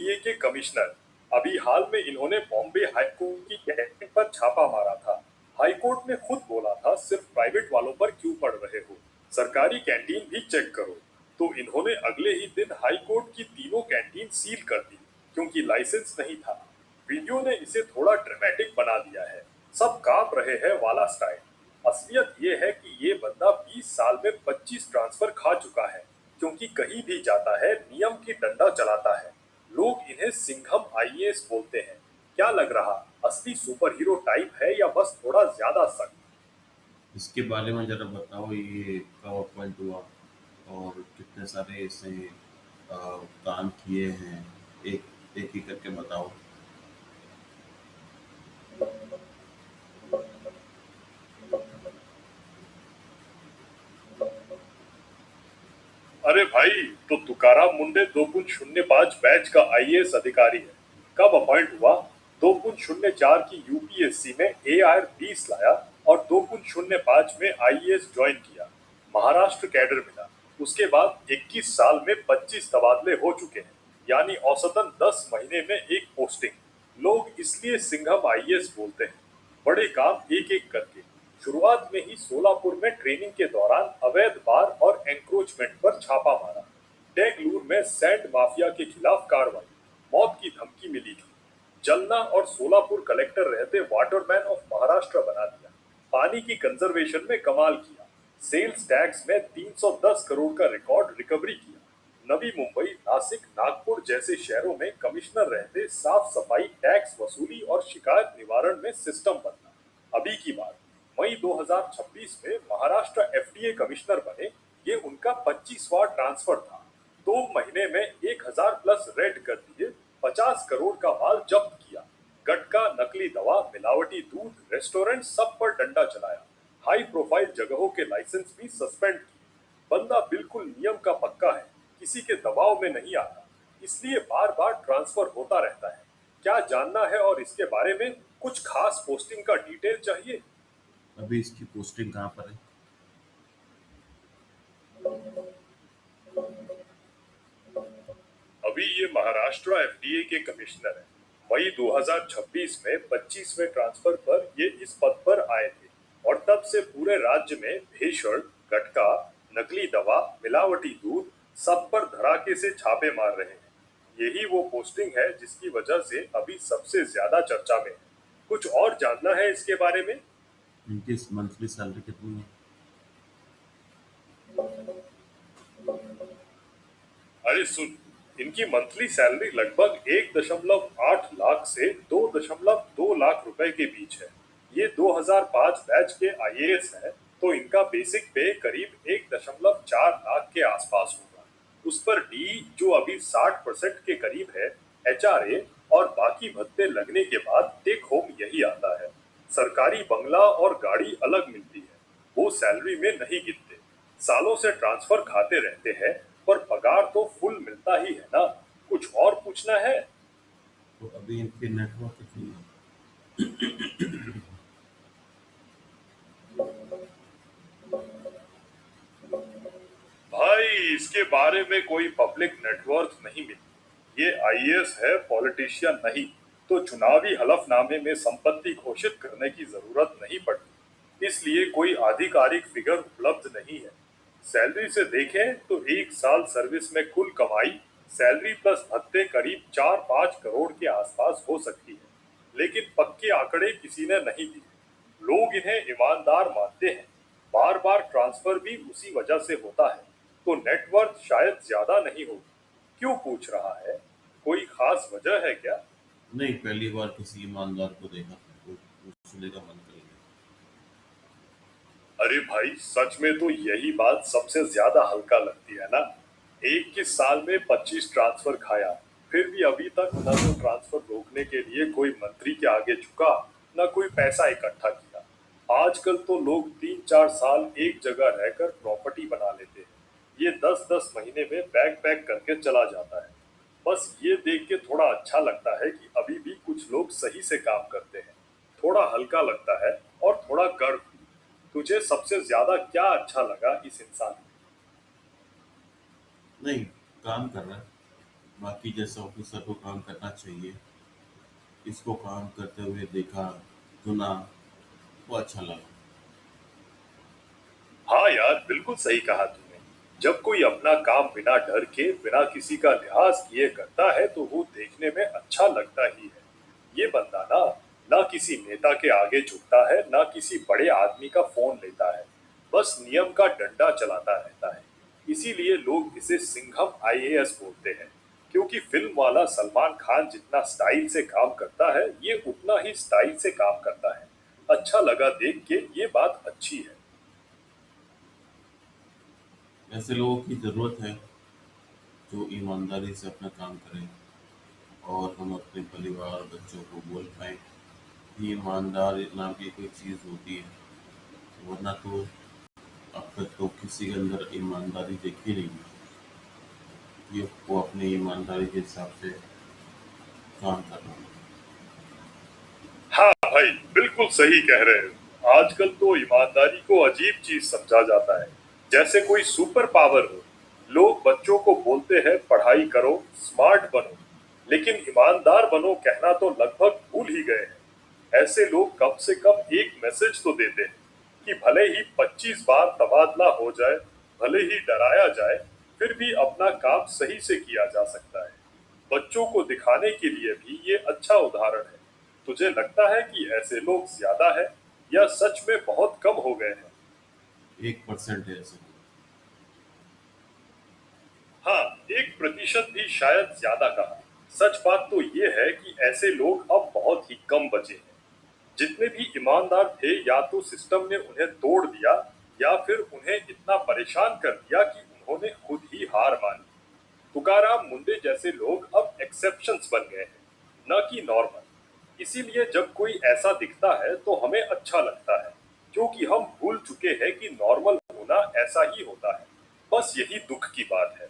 FDA के commissioner. अभी हाल में इन्होंने बॉम्बे हाईकोर्ट की कैंटीन पर छापा मारा था। हाईकोर्ट ने खुद बोला था सिर्फ प्राइवेट वालों पर क्यों पड़ रहे हो, सरकारी कैंटीन भी चेक करो। तो इन्होंने अगले ही दिन हाईकोर्ट की तीनों कैंटीन सील कर दी क्योंकि लाइसेंस नहीं था। वीडियो ने इसे थोड़ा ड्रामेटिक बना दिया है, सब कांप रहे हैं वाला स्टाइल। असलियत ये है कि ये बंदा 20 साल में 25 ट्रांसफर खा चुका है क्योंकि कहीं भी जाता है नियम की डंडा चलाता है। लोग इन्हें सिंघम आईएएस बोलते हैं। क्या लग रहा, असली सुपर हीरो टाइप है या बस थोड़ा ज्यादा सख्त? इसके बारे में ज़रा बताओ, ये कब अपॉइंट हुआ और कितने सारे इसने काम किए हैं? एक एक ही करके बताओ। अरे भाई, तो तुकाराम मुंडे 2.05 बैच का आईएएस अधिकारी है। कब अपॉइंट हुआ? 2.04 की यूपीएससी में एआर 20 लाया और 2.05 में आईएएस ज्वाइन किया। महाराष्ट्र कैडर मिला। उसके बाद 21 साल में 25 तबादले हो चुके हैं, यानी औसतन 10 महीने में एक पोस्टिंग। लोग इसलिए सिंघम आईएएस बोलते हैं। बड़े काम एक एक करके। शुरुआत में ही सोलापुर में ट्रेनिंग के दौरान अवैध बार और एंक्रोचमेंट पर छापा मारा। बेंगलुरु में सैंड माफिया के खिलाफ कार्रवाई। मौत की धमकी मिली थी। जलना और सोलापुर कलेक्टर रहते वाटरमैन ऑफ महाराष्ट्र बना दिया। पानी की कंजर्वेशन में कमाल किया। सेल्स टैक्स में 310 करोड़ का रिकॉर्ड रिकवरी किया। नवी मुंबई, नासिक, नागपुर जैसे शहरों में कमिश्नर रहते साफ सफाई, टैक्स वसूली और शिकायत निवारण में सिस्टम बनना। अभी की बात, मई 2026 में महाराष्ट्र एफडीए कमिश्नर बने। ये उनका 25वां ट्रांसफर था। 2 महीने में 1000 प्लस रेड कर दिए। 50 करोड़ का माल जब्त किया। गटका, नकली दवा, मिलावटी दूध, रेस्टोरेंट, सब पर डंडा चलाया। हाई प्रोफाइल जगहों के लाइसेंस भी सस्पेंड किए। बंदा बिल्कुल नियम का पक्का है, किसी के दबाव में नहीं आता। इसलिए बार बार ट्रांसफर होता रहता है। क्या जानना है और इसके बारे में कुछ खास पोस्टिंग का डिटेल चाहिए? अभी इसकी पोस्टिंग कहाँ पर है? अभी ये महाराष्ट्र एफडीए के कमिश्नर हैं। मई 2026 में 25वें ट्रांसफर पर ये इस पद पर आए थे और तब से पूरे राज्य में भेषण, गटका, नकली दवा, मिलावटी दूध, सब पर धड़ाके से छापे मार रहे हैं। यही वो पोस्टिंग है जिसकी वजह से अभी सबसे ज्यादा चर्चा में है। कुछ और जानना है इसके बारे में? इनकी मंथली सैलरी कितनी है? अरे सुन, इनकी मंथली सैलरी लगभग 1.8 लाख से 2.2 लाख रुपए के बीच है। ये 2005 बैच के आईएएस हैं, तो इनका बेसिक पे करीब 1.4 लाख के आसपास होगा। उस पर डी जो अभी 60% के करीब है, एचआरए और बाकी भत्ते लगने के बाद टेक होम यही आता है। सरकारी बंगला और गाड़ी अलग मिलती है, वो सैलरी में नहीं गिनते। सालों से ट्रांसफर खाते रहते हैं, पर पगार तो फुल मिलता ही है ना। कुछ और पूछना है? तो अभी इनकी नेटवर्क कितनी है? भाई, इसके बारे में कोई पब्लिक नेटवर्थ नहीं मिली। ये आईएएस है, पॉलिटिशियन नहीं। तो चुनावी हलफनामे में संपत्ति घोषित करने की जरूरत नहीं पड़ती, इसलिए कोई आधिकारिक फिगर उपलब्ध नहीं है। सैलरी से देखें तो 1 साल सर्विस में कुल कमाई, सैलरी प्लस भत्ते करीब 4-5 करोड़ के आसपास हो सकती है, लेकिन पक्के आंकड़े किसी ने नहीं दिए। लोग इन्हें ईमानदार मानते हैं। बार बार ट्रांसफर भी उसी वजह से होता है। तो नेटवर्थ शायद ज्यादा नहीं होगी। क्यों पूछ रहा है? कोई खास वजह है क्या? नहीं, पहली बार किसी ईमानदार को देखा तो पूछने का मन कर गया। अरे भाई, सच में तो यही बात सबसे ज्यादा हल्का लगती है ना। 21 साल में 25 ट्रांसफर खाया, फिर भी अभी तक न तो ट्रांसफर रोकने के लिए कोई मंत्री के आगे झुका, न कोई पैसा इकट्ठा किया। आजकल तो लोग 3-4 साल एक जगह रहकर प्रॉपर्टी बना लेते हैं। ये 10-10 महीने में बैग पैक करके चला जाता है। बस ये देख के थोड़ा अच्छा लगता है कि अभी भी कुछ लोग सही से काम करते हैं। थोड़ा हल्का लगता है और थोड़ा गर्व भी। तुझे सबसे ज्यादा क्या अच्छा लगा इस इंसान में? नहीं, काम कर रहा है, बाकी जैसे ऑफिसर को काम करना चाहिए, इसको काम करते हुए देखा, सुना, वो अच्छा लगा। हाँ यार, बिल्कुल सही कहा तुमने। जब कोई अपना काम बिना डर के, बिना किसी का लिहाज किए करता है तो वो देखने में अच्छा लगता ही है। ये बंदा ना किसी नेता के आगे झुकता है, ना किसी बड़े आदमी का फोन लेता है। बस नियम का डंडा चलाता रहता है। इसीलिए लोग इसे सिंघम आईएएस बोलते हैं। क्योंकि फिल्म वाला सलमान खान जितना स्टाइल से काम करता है, ये उतना ही स्टाइल से काम करता है। अच्छा लगा देख के, ये बात अच्छी है। ऐसे लोगों की ज़रूरत है जो ईमानदारी से अपना काम करें और हम अपने परिवार बच्चों को बोल पाएँ कि ईमानदार नाम की कोई चीज़ होती है, वरना तो अब तक तो किसी के अंदर ईमानदारी देखी नहीं है। ये वो अपनी ईमानदारी के हिसाब से काम कर रहा है। हाँ भाई, बिल्कुल सही कह रहे हो। आजकल तो ईमानदारी को अजीब चीज समझा जाता है, जैसे कोई सुपर पावर हो। लोग बच्चों को बोलते हैं पढ़ाई करो, स्मार्ट बनो, लेकिन ईमानदार बनो कहना तो लगभग भूल ही गए हैं। ऐसे लोग कम से कम एक मैसेज तो देते हैं कि भले ही 25 बार तबादला हो जाए, भले ही डराया जाए, फिर भी अपना काम सही से किया जा सकता है। बच्चों को दिखाने के लिए भी ये अच्छा उदाहरण है। तुझे लगता है कि ऐसे लोग ज्यादा है या सच में बहुत कम हो गए हैं? 1% है ऐसे लोग। हाँ, 1% भी शायद ज्यादा कहा। सच बात तो ये है कि ऐसे लोग अब बहुत ही कम बचे हैं। जितने भी ईमानदार थे, या तो सिस्टम ने उन्हें तोड़ दिया, या फिर उन्हें इतना परेशान कर दिया कि उन्होंने खुद ही हार मान ली। तुकाराम मुंडे जैसे लोग अब एक्सेप्शंस बन गए हैं, न कि नॉर्मल। इसीलिए जब कोई ऐसा दिखता है तो हमें अच्छा लगता है, क्योंकि हम भूल चुके हैं कि नॉर्मल होना ऐसा ही होता है। बस यही दुख की बात है।